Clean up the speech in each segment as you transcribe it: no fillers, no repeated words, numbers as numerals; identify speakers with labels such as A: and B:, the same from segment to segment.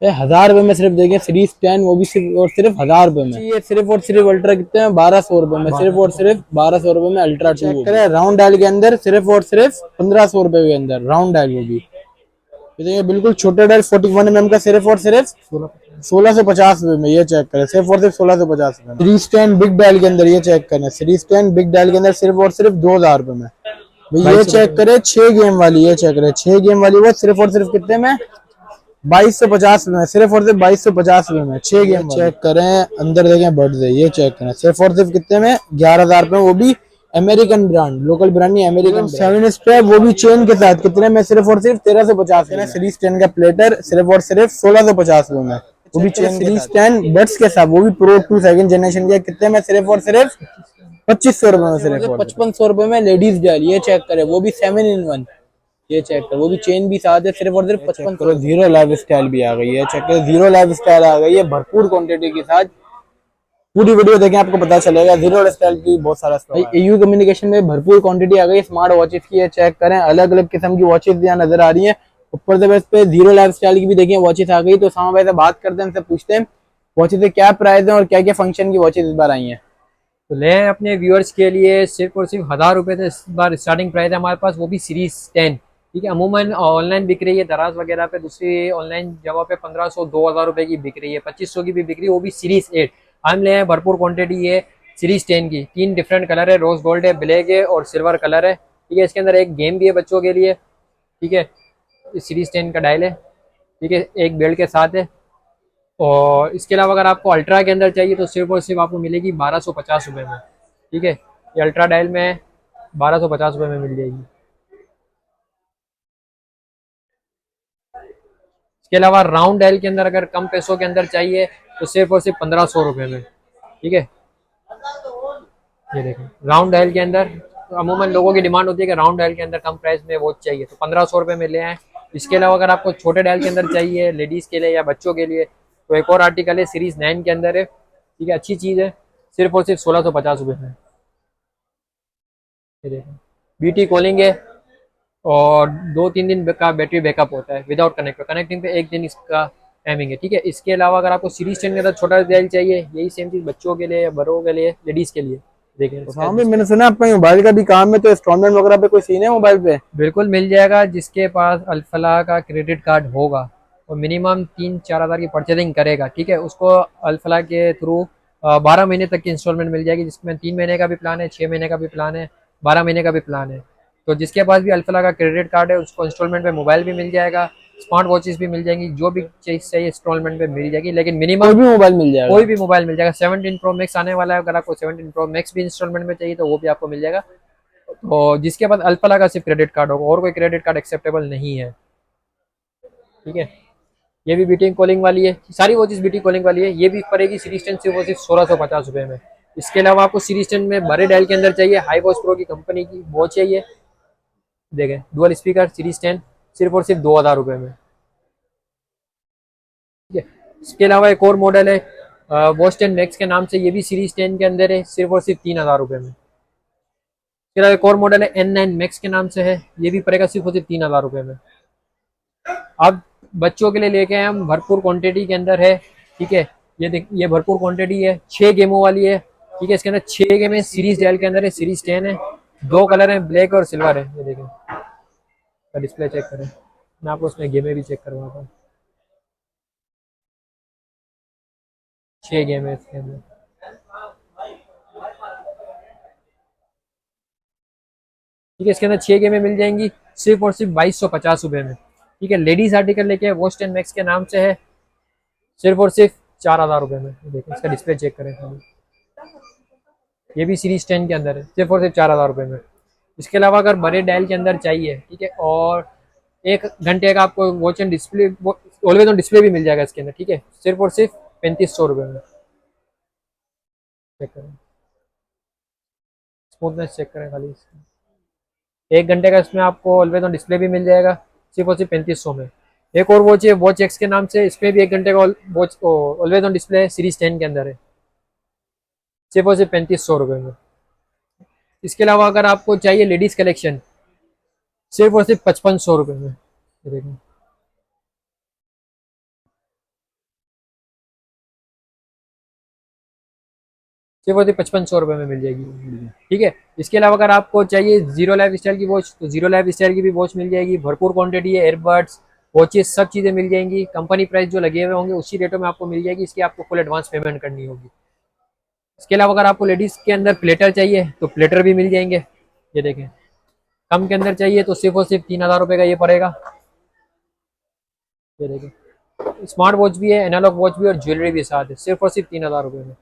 A: 1000 रुपए में सिर्फ देखिए सीरीज 10, वो भी सिर्फ और सिर्फ 1000 रुपए में। ये सिर्फ और सिर्फ अल्ट्रा कितने में, 1200 रुपए में, सिर्फ और सिर्फ 1200 रुपए में अल्ट्रा 2 चेक करें। राउंड डायल के अंदर सिर्फ और सिर्फ 1500 रुपए के अंदर राउंड डायल, वो भी ये देखिए बिल्कुल छोटा डायल 41 mm का, सिर्फ और सिर्फ 1650 रुपए में। ये चेक करें, सिर्फ और सिर्फ 1650 रुपए में। सीरीज 10 बिग डायल के अंदर ये चेक करें, सीरीज 10 बिग डायल के अंदर सिर्फ और सिर्फ 2000 रुपए में। ये चेक करें 6 गेम वाली, ये चेक करें 6 गेम वाली, वो सिर्फ और सिर्फ कितने में, 2250 में, सिर्फ और सिर्फ 2250 में 6 गेम चेक करें। अंदर देखें बर्ड्स है, ये चेक करें सिर्फ और सिर्फ कितने में, 11,000 रुपए, वो भी अमेरिकन ब्रांड, लोकल ब्रांड नहीं, अमेरिकन। 7 स्ट्रैप वो भी चेन के साथ कितने में, सिर्फ और सिर्फ 1350 में। सीरीज 10 का प्लेटर सिर्फ और सिर्फ 1650 में, वो भी चेन। सीरीज 10 बड्स के साथ, वो भी प्रो 2 सेकंड जनरेशन के, कितने में, सिर्फ और सिर्फ 2500 रुपए में, सिर्फ 5500 रुपए में। लेडीज डायल ये चेक करें, वो भी 7-in-1, ये चेक कर, वो भी चेन भी साथ है, सिर्फ और सिर्फ 5500। जीरो लाइफ स्टाइल भी आ गई है, चेक कर, जीरो लाइफ स्टाइल आ गई है भरपूर क्वांटिटी के साथ। पूरी वीडियो देखें आपको पता चलेगा। जीरो लाइफ स्टाइल की बहुत सारा एयू कम्युनिकेशन में भरपूर क्वांटिटी आ गई है स्मार्ट वॉचेस की। ये चेक करें, अलग अलग किस्म की वॉचेस यहाँ नजर आ रही है। ऊपर से बस पे जीरो लाइफ स्टाइल की भी देखिए वॉचेस आ गई। तो सामा भाई से बात करते हैं, उनसे पूछते हैं वॉचेस के क्या प्राइस है और क्या क्या फंक्शन की वॉचेस इस बार आई है।
B: तो ले अपने व्यूअर्स के लिए सिर्फ और सिर्फ 1000 रुपये से इस बार स्टार्टिंग प्राइस है हमारे पास, वो भी सीरीज 10। ठीक है, अमूमन ऑनलाइन बिक रही है दराज वगैरह पे, दूसरी ऑनलाइन जगह पे 1500 2000 रुपए की बिक रही है, 2500 की भी बिक रही है, वो भी सीरीज 8। हम ले हैं भरपूर क्वांटिटी है सीरीज 10 की। 3 डिफरेंट कलर है, रोज गोल्ड है, ब्लैक है और सिल्वर कलर है। ठीक है, इसके अंदर एक गेम भी है बच्चों के लिए। ठीक है, सीरीज 10 का डायल है। ठीक है, एक बेल्ट के साथ है। और इसके अलावा अगर आपको अल्ट्रा के अंदर चाहिए तो सिर्फ और सिर्फ आपको मिलेगी 1250 रुपये में। ठीक है, ये अल्ट्रा डायल में 1250 रुपये में मिल जाएगी। इसके अलावा राउंड डायल के अंदर अगर कम पैसों के अंदर चाहिए तो सिर्फ और सिर्फ 1500 रुपये में। ठीक है, ये देखें राउंड डायल के अंदर, तो अमूमन लोगों की डिमांड होती है कि राउंड डायल के अंदर कम प्राइस में वॉच चाहिए, तो 1500 रुपये में ले आए। इसके अलावा अगर आपको छोटे डायल के अंदर चाहिए लेडीज़ के लिए या बच्चों के लिए, तो एक और आर्टिकल है सीरीज 9 के अंदर है। ठीक है, अच्छी चीज़ है, सिर्फ और सिर्फ 1650 रुपये में। ये देखें बीटी कॉलिंग है और 2-3 दिन का बैटरी बैकअप होता है विदाउट कनेक्टर, कनेक्टिंग पे 1 दिन इसका टाइमिंग है। ठीक है, इसके अलावा अगर आपको सीरीज 10 के अंदर छोटा डायल चाहिए, यही सेम चीज़ बच्चों के लिए या बड़ों के लिए, लेडीज़ के लिए। देखिए
A: हाँ भी मैंने सुना आपका मोबाइल का भी काम है, तो इंस्टॉलमेंट वगैरह पे कोई सीन है मोबाइल पे?
B: बिल्कुल मिल जाएगा, जिसके पास अल्फला का क्रेडिट कार्ड होगा और मिनिमम 3-4 हज़ार की परचेजिंग करेगा। ठीक है, उसको अल्फला के थ्रू 12 महीने तक की इंस्टॉलमेंट मिल जाएगी, जिसमें 3 महीने का भी प्लान है, 6 महीने का भी प्लान है, 12 महीने का भी प्लान है। तो जिसके पास भी अल्फला का क्रेडिट कार्ड है उसको इंस्टॉलमेंट पे मोबाइल भी मिल जाएगा, स्मार्ट वॉचेस भी मिल जाएंगी, जो भी चीज़ चाहिए इंस्टॉलमेंट पे मिल जाएगी। लेकिन मिनिमम
A: कोई भी मोबाइल मिल जाएगा,
B: कोई भी मोबाइल मिल जाएगा। 17 प्रो मैक्स आने वाला है, अगर आपको 17 प्रो मैक्स भी इंस्टॉलमेंट में चाहिए तो वो भी आपको मिल जाएगा। तो जिसके पास अल्फला का सिर्फ क्रेडिट कार्ड होगा, और कोई क्रेडिट कार्ड एक्सेप्टेबल नहीं है। ठीक है, ये भी बीटिंग कॉलिंग वाली है, सारी वो चीज़ बीटिंग कॉलिंग वाली है। ये भी पड़ेगी सीरीज 10 सिर्फ वो सिर्फ 1650 रुपये में। इसके अलावा आपको सीरीज 10 में बड़े डायल के अंदर चाहिए, हाई वॉच प्रो की कंपनी की वो चाहिए, देखें डुअल स्पीकर सीरीज 10 सिर्फ और सिर्फ 2000 रुपये में। ठीक है, इसके अलावा एक और मॉडल है वॉच 10 मैक्स के नाम से, ये भी सीरीज 10 के अंदर है, सिर्फ और सिर्फ 3000 रुपये में। इसके अलावा एक और मॉडल है N9 मैक्स के नाम से है, ये भी पड़ेगा सिर्फ और सिर्फ 3000 रुपये में। अब बच्चों के लिए लेके आए हम, भरपूर क्वांटिटी के अंदर है। ठीक है, ये देख, ये भरपूर क्वांटिटी है, 6 गेमों वाली है। ठीक है, इसके अंदर 6 गेम है, सीरीज डायल के अंदर है, सीरीज 10 है, 2 कलर है, ब्लैक और सिल्वर है। ये देखें डिस्प्ले चेक करें, मैं आपको उसमें गेमें भी चेक करवाता हूँ। 6 गेम है इसके अंदर। ठीक है, इसके अंदर 6 गेमें मिल जाएंगी सिर्फ और सिर्फ 2250 रुपये में। ठीक है, लेडीज आर्टिकल लेके वॉच 10 मैक्स के नाम से है, सिर्फ और सिर्फ 4000 रुपये में। देखिए इसका डिस्प्ले चेक करें खाली, ये भी सीरीज 10 के अंदर है, सिर्फ और सिर्फ 4000 रुपये में। इसके अलावा अगर बड़े डायल के अंदर चाहिए, ठीक है, और 1 घंटे का आपको watch and display always on display भी मिल जाएगा इसके अंदर। ठीक है, सिर्फ और सिर्फ 3500 रुपये में। चेक करें, स्मूथनेस चेक करें खाली इसकी। 1 घंटे का इसमें आपको ऑलवेज ऑन डिस्प्ले भी मिल जाएगा, सिर्फ और सिर्फ 3500 में। एक और वॉच है वॉच एक्स के नाम से, इसमें भी 1 घंटे का वॉच ऑलवेज ऑन डिस्प्ले है, सीरीज 10 के अंदर है, सिर्फ और सिर्फ 3500 रुपये में। इसके अलावा अगर आपको चाहिए लेडीज कलेक्शन, सिर्फ और सिर्फ 5500 रुपये में। ये देखें सिर्फ और सिर्फ 5500 में मिल जाएगी। ठीक है, इसके अलावा अगर आपको चाहिए जीरो लाइफ स्टाइल की वॉच, तो जीरो लाइफ स्टाइल की भी वॉच मिल जाएगी, भरपूर क्वांटिटी है, एयरबड्स, वॉचेस, सब चीज़ें मिल जाएंगी। कंपनी प्राइस जो लगे हुए होंगे उसी रेटों में आपको मिल जाएगी, इसकी आपको फुल एडवांस पेमेंट करनी होगी। इसके अलावा अगर आपको लेडीज़ के अंदर प्लेटर चाहिए तो प्लेटर भी मिल जाएंगे। ये देखें, कम के अंदर चाहिए तो सिर्फ और सिर्फ 3000 का ये पड़ेगा। ये देखें, स्मार्ट वॉच भी है, एनालॉग वॉच भी और ज्वेलरी भी साथ है, सिर्फ और सिर्फ 3000 में।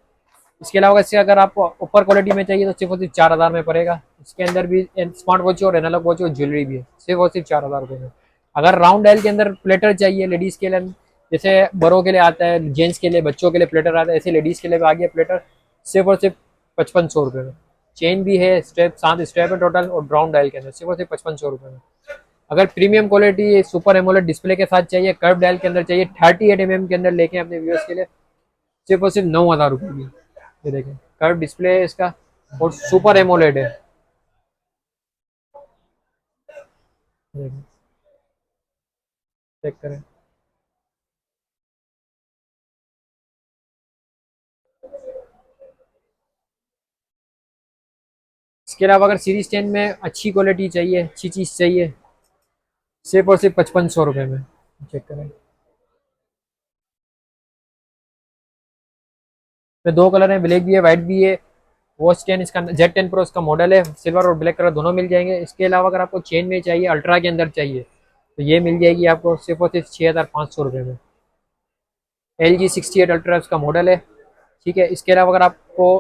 B: इसके अलावा इससे अगर आपको ऊपर क्वालिटी में चाहिए तो सिर्फ और सिर्फ 4000 में पड़ेगा। इसके अंदर भी स्मार्ट वॉच और एनालॉग वॉच और ज्वेलरी भी है, सिर्फ और सिर्फ 4000 में। अगर राउंड डायल के अंदर प्लेटर चाहिए लेडीज़ के लिए, जैसे बड़ों के लिए आता है, जेंट्स के लिए, बच्चों के लिए प्लेटर आता है, ऐसे लेडीज़ के लिए भी आ गया प्लेटर, सिर्फ और सिर्फ 5500 में। चेन भी है, स्टेप 7 स्टेप है टोटल, और राउंड डायल के अंदर सिर्फ और सिर्फ 5500 में। अगर premium quality super AMOLED display के साथ चाहिए, कर्व डायल के अंदर चाहिए, 38 mm के अंदर लेके अपने व्यूअर्स के लिए, सिर्फ और सिर्फ 9000 की। ये देखें, कर्व डिस्प्ले है इसका और सुपर एमोलेड है। चेक करें, इसके अलावा अगर सीरीज 10 में अच्छी क्वालिटी चाहिए, अच्छी चीज़ चाहिए, सिर्फ और सिर्फ 5500 में। चेक करें, इसमें दो कलर हैं, ब्लैक भी है, वाइट भी है। वॉच 10 इसका Z10 Pro इसका मॉडल है, सिल्वर और ब्लैक कलर दोनों मिल जाएंगे। इसके अलावा अगर आपको चेन में चाहिए, अल्ट्रा के अंदर चाहिए, तो ये मिल जाएगी आपको सिर्फ और सिर्फ 6500 में। LG 68 अल्ट्रा उसका मॉडल है। ठीक है, इसके अलावा अगर आपको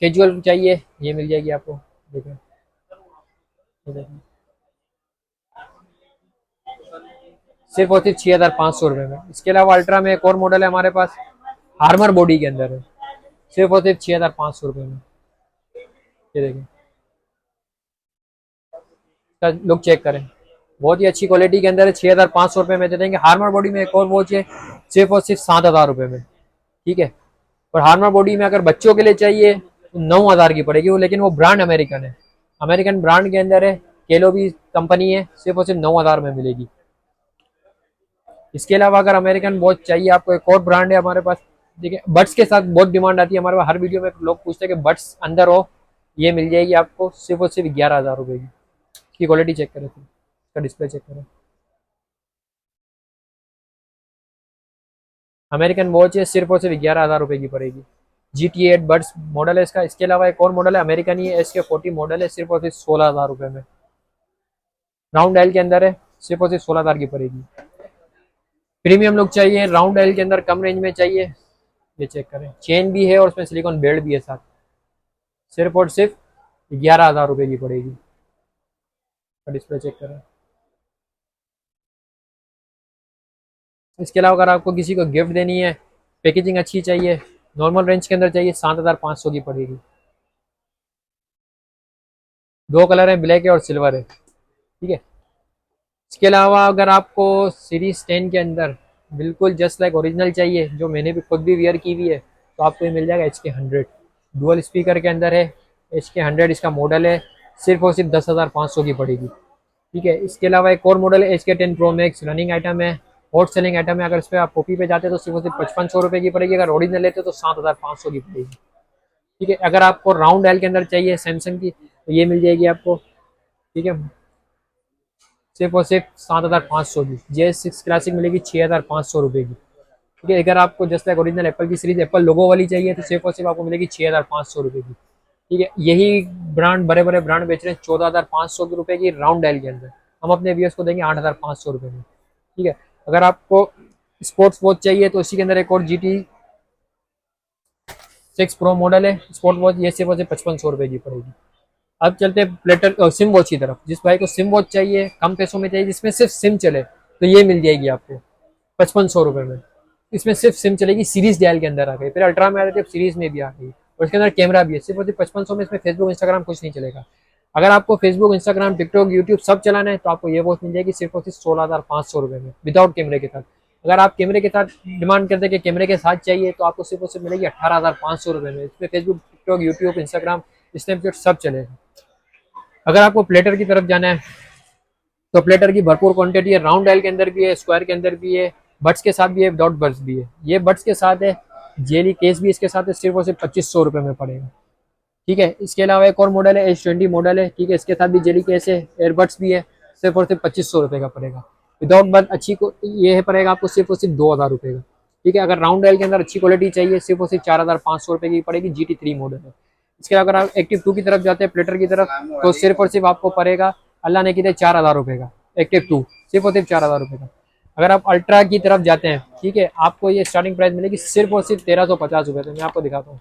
B: कैजुअल चाहिए, ये मिल जाएगी आपको। देखिए, ये देखिए, सिर्फ और सिर्फ 6500 में। इसके अलावा अल्ट्रा में एक और मॉडल है हमारे पास, हार्मर बॉडी के अंदर है, सिर्फ और सिर्फ 6500 में। ये देखिए, इसका लुक चेक करें, बहुत ही अच्छी क्वालिटी के अंदर है, 6500 में दे देंगे। हार्मर बॉडी में एक और वॉच है, सिर्फ और सिर्फ 7000 में। ठीक है, और हार्मर बॉडी में अगर बच्चों के लिए चाहिए तो 9000 की पड़ेगी वो, लेकिन वो ब्रांड अमेरिकन है, अमेरिकन ब्रांड के अंदर है, केलो भी कंपनी है, सिर्फ और सिर्फ 9000 में मिलेगी। इसके अलावा अगर अमेरिकन वॉच चाहिए आपको, एक और ब्रांड है हमारे पास। देखिए, बड्स के साथ बहुत डिमांड आती है हमारे पास, हर वीडियो में लोग पूछते हैं कि बड्स अंदर हो, ये मिल जाएगी आपको सिर्फ और सिर्फ 11000 की। इसकी क्वालिटी चेक करें, इसका डिस्प्ले चेक करें, अमेरिकन वॉच है, सिर्फ और सिर्फ 11000 की पड़ेगी। GT8 बड्स मॉडल है इसका। इसके अलावा एक और मॉडल है, अमेरिकन ही है, SK40 मॉडल है, सिर्फ और सिर्फ 16000 में। राउंड डायल के अंदर है, सिर्फ और सिर्फ 16000 की पड़ेगी। प्रीमियम लुक चाहिए, राउंड डायल के अंदर कम रेंज में चाहिए, ये चेक करें, चेन भी है और उसमें सिलिकॉन बेल्ट भी है साथ, सिर्फ और सिर्फ 11000 की पड़ेगी। डिस्प्ले चेक करें। इसके अलावा अगर आपको किसी को गिफ्ट देनी है, पैकेजिंग अच्छी चाहिए, नॉर्मल रेंज के अंदर चाहिए, 7500 की पड़ेगी। दो कलर है, ब्लैक है और सिल्वर है। ठीक है, इसके अलावा अगर आपको सीरीज 10 के अंदर बिल्कुल जस्ट लाइक ओरिजिनल चाहिए, जो मैंने भी खुद भी वेयर की हुई है, तो आपको ये मिल जाएगा HK100 डुअल स्पीकर के अंदर है। HK100 इसका मॉडल है, सिर्फ और सिर्फ 10500 की पड़ेगी। ठीक है, इसके अलावा एक और मॉडल है HK10 Pro Max, running item है, हॉट सेलिंग आइटम है। अगर इस पर आप कॉपी पे जाते हैं तो सिर्फ और सिर्फ 5500 की पड़ेगी, अगर ओरिजिनल लेते तो 7500 की पड़ेगी। ठीक है, अगर आपको राउंड डायल के अंदर चाहिए सैमसंग की, तो ये मिल जाएगी आपको। ठीक है, सिर्फ और सिर्फ 7500 की। JS6 क्लासिक मिलेगी 6500 की। ठीक है, अगर आपको जस्ट लाइक ओरिजिनल एप्पल की सीरीज एप्पल लोगो वाली चाहिए तो सिर्फ और सिर्फ आपको मिलेगी 6500 की। ठीक है, यही ब्रांड बड़े बड़े ब्रांड बेच रहे हैं 14500 रुपए की राउंड डायल के अंदर, हम अपने व्यूअर्स को देंगे 8500 में। ठीक है, अगर आपको स्पोर्ट्स वॉच चाहिए तो इसी के अंदर एक और GT6 Pro मॉडल है स्पोर्ट वॉच, ये सिर्फ और सिर्फ 5500 की पड़ेगी। अब चलते हैं प्लेटर सिम वॉच की तरफ। जिस भाई को सिम वॉच चाहिए, कम पैसों में चाहिए, जिसमें सिर्फ सिम चले, तो ये मिल जाएगी आपको 5500 में। इसमें सिर्फ सिम चलेगी, सीरीज डायल के अंदर आ गई, फिर अल्ट्रा में आ रही थी, अब सीरीज में भी आ गई, और इसके अंदर कैमरा भी है। सिर्फ और सिर्फ 5500 में इसमें फेसबुक इंस्टाग्राम कुछ नहीं चलेगा। अगर आपको फेसबुक इंस्टाग्राम टिकटॉक यूट्यूब सब चलाना है तो आपको ये वॉच मिल जाएगी सिर्फ और सिर्फ 16500 में विदाउट कैमरे के साथ। अगर आप कैमरे के साथ डिमांड करते हैं कि कैमरे के साथ चाहिए, तो आपको सिर्फ और सिर्फ मिलेगी 18500 में। इसमें Facebook TikTok YouTube Instagram Snapchat सब चलेगा। अगर आपको प्लेटर की तरफ जाना है तो प्लेटर की भरपूर क्वांटिटी है, राउंड डायल के अंदर भी है, स्क्वायर के अंदर भी है, बड्स के साथ भी है, विदाउट बड्स भी है। ये बड्स के साथ है, जेली केस भी इसके साथ है, सिर्फ और सिर्फ 2500 रुपये में पड़ेगा। ठीक है, इसके अलावा एक और मॉडल है H20 मॉडल है। ठीक है, इसके साथ भी जेली केस है, एयरबड्स भी है, सिर्फ और सिर्फ 2500 रुपये का पड़ेगा। विदाउट बड अच्छी को ये है पड़ेगा आपको सिर्फ और सिर्फ 2000 रुपये का। ठीक है, अगर राउंड डायल के अंदर अच्छी क्वालिटी चाहिए सिर्फ और सिर्फ 4500 रुपये की पड़ेगी, GT3 मॉडल है। इसके अलावा अगर आप एक्टिव 2 की तरफ जाते हैं, प्लेटर की तरफ, तो सिर्फ और सिर्फ आपको पड़ेगा, अल्लाह ने किया 4000 रुपये का एक्टिव 2, सिर्फ और सिर्फ 4000 रुपये का। अगर आप अल्ट्रा की तरफ जाते हैं, ठीक है, आपको ये स्टार्टिंग प्राइस मिलेगी सिर्फ और सिर्फ 1350 रुपये। तो मैं आपको दिखाता हूँ,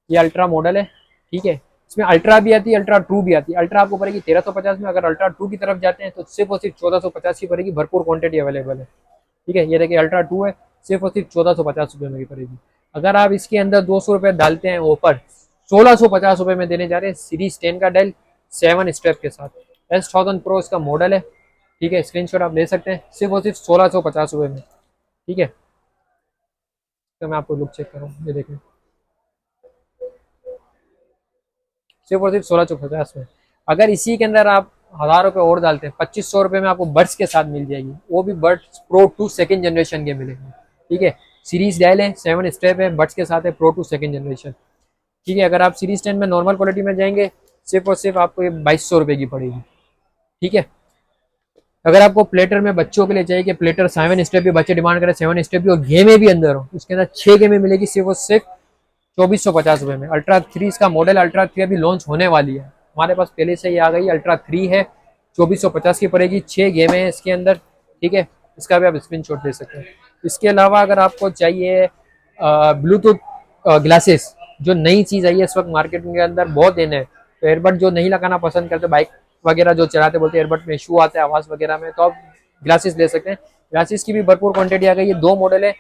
B: ये अल्ट्रा मॉडल है। ठीक है, इसमें अल्ट्रा भी आती है, अल्ट्रा 2 भी आती है। अल्ट्रा आपको पड़ेगी 1350 में, अगर अल्ट्रा 2 की तरफ जाते हैं तो सिर्फ और सिर्फ 1450 की पड़ेगी, भरपूर क्वांटिटी अवेलेबल है। ठीक है, ये देखिए अल्ट्रा 2 है, सिर्फ और सिर्फ 1450 रुपये में पड़ेगी। अगर आप इसके अंदर 200 रुपये डालते हैं ऊपर, 1650 रुपये में देने जा रहे हैं सीरीज 10 का डायल 7 स्टेप के साथ। S1000 प्रो इसका मॉडल है। ठीक है, स्क्रीनशॉट आप ले सकते हैं, सिर्फ और सिर्फ 1650 रुपये में। ठीक है, तो मैं आपको लुक चेक करूँ, ये देखें, सिर्फ और सिर्फ 1650 में। अगर इसी के अंदर आप 1000 रुपये और डालते हैं, 2500 रुपये में आपको बड्स के साथ मिल जाएगी, वो भी बड्स प्रो 2 सेकेंड जनरेशन के मिलेंगे। ठीक है, सीरीज डायल है, 7 स्टेप है, बड्स के साथ है, प्रो 2 सेकेंड जनरेशन। ठीक है, अगर आप सीरीज 10 में नॉर्मल क्वालिटी में जाएंगे, सिर्फ और सिर्फ आपको ये 2200 रुपये की पड़ेगी। ठीक है, अगर आपको प्लेटर में बच्चों के लिए चाहिए कि प्लेटर 7 स्टेप भी बच्चे डिमांड करें, 7 स्टेप भी और गेमें भी अंदर हो, उसके अंदर 6 गेमें मिलेगी सिर्फ और सिर्फ 2450 रुपये में। अल्ट्रा 3 इसका मॉडल, अल्ट्रा 3 अभी लॉन्च होने वाली है, हमारे पास पहले से ही आ गई। अल्ट्रा 3 है, 2450 की पड़ेगी, 6 गेमें हैं इसके अंदर। ठीक है, इसका भी आप स्क्रीनशॉट ले सकते हैं। इसके अलावा अगर आपको चाहिए ब्लूटूथ ग्लासेस, जो नई चीज़ आई है इस वक्त मार्केट के अंदर, बहुत इन है, तो एयरबड जो नहीं लगाना पसंद करते, बाइक वगैरह जो चलाते, बोलते हैं एयरबड में इशू आता है आवाज़ वगैरह में, तो आप ग्लासेस ले सकते हैं। ग्लासेस की भी भरपूर क्वांटिटी आ गई है। 2 मॉडल है,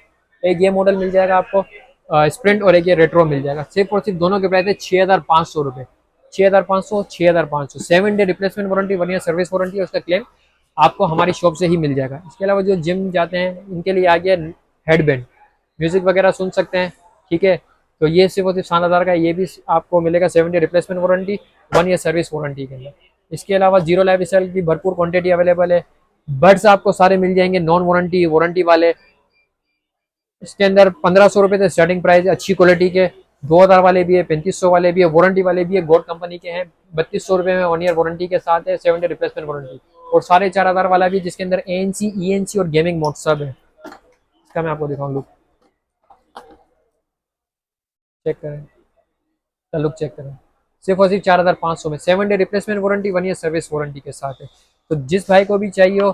B: एक ये मॉडल मिल जाएगा आपको स्प्रिंट, और एक ये रेट्रो मिल जाएगा। सिर्फ और सिर्फ दोनों के प्राइस है 6500 रुपये, 6500, 6500। 7 day replacement warranty, 1 year service warranty है, उसका क्लेम आपको हमारी शॉप से ही मिल जाएगा। इसके अलावा जो जिम जाते हैं इनके लिए आ गया हेडबैंड, म्यूजिक वगैरह सुन सकते हैं। ठीक है, तो ये सिर्फ और सिर्फ 7000 का, ये भी आपको मिलेगा 7 day replacement warranty, 1 year service warranty के अंदर। इसके अलावा जीरो लाइफ स्टाइल की भरपूर क्वांटिटी अवेलेबल है। बड्स आपको सारे मिल जाएंगे नॉन वारंटी, वारंटी वाले। इसके अंदर 1500 रुपये से स्टार्टिंग प्राइस, अच्छी क्वालिटी के 2000 वाले भी है, 3500 वाले भी है, वारंटी वाले भी है, गोड कंपनी के हैं। 3200 रुपये में 1 ईयर वारंटी के साथ है, 7 डे रिप्लेसमेंट वारंटी, और 4500 वाला भी, जिसके अंदर ANC, ENC और गेमिंग मोड सब है। इसका मैं आपको दिखाऊँ लुक, चेक करें, लुक चेक करें, सिर्फ और सिर्फ 4500 में 7 day replacement warranty, 1 year service warranty के साथ है। तो जिस भाई को भी चाहिए हो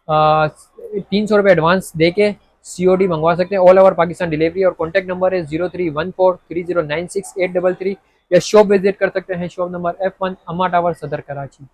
B: 300 रुपये एडवांस दे के COD मंगवा सकते हैं, ऑल ओवर पाकिस्तान डिलीवरी। और कॉन्टैक्ट नंबर है 03143096 833, या शॉप विजिट कर सकते हैं, शॉप नंबर F1 अम्मा टावर, सदर कराची।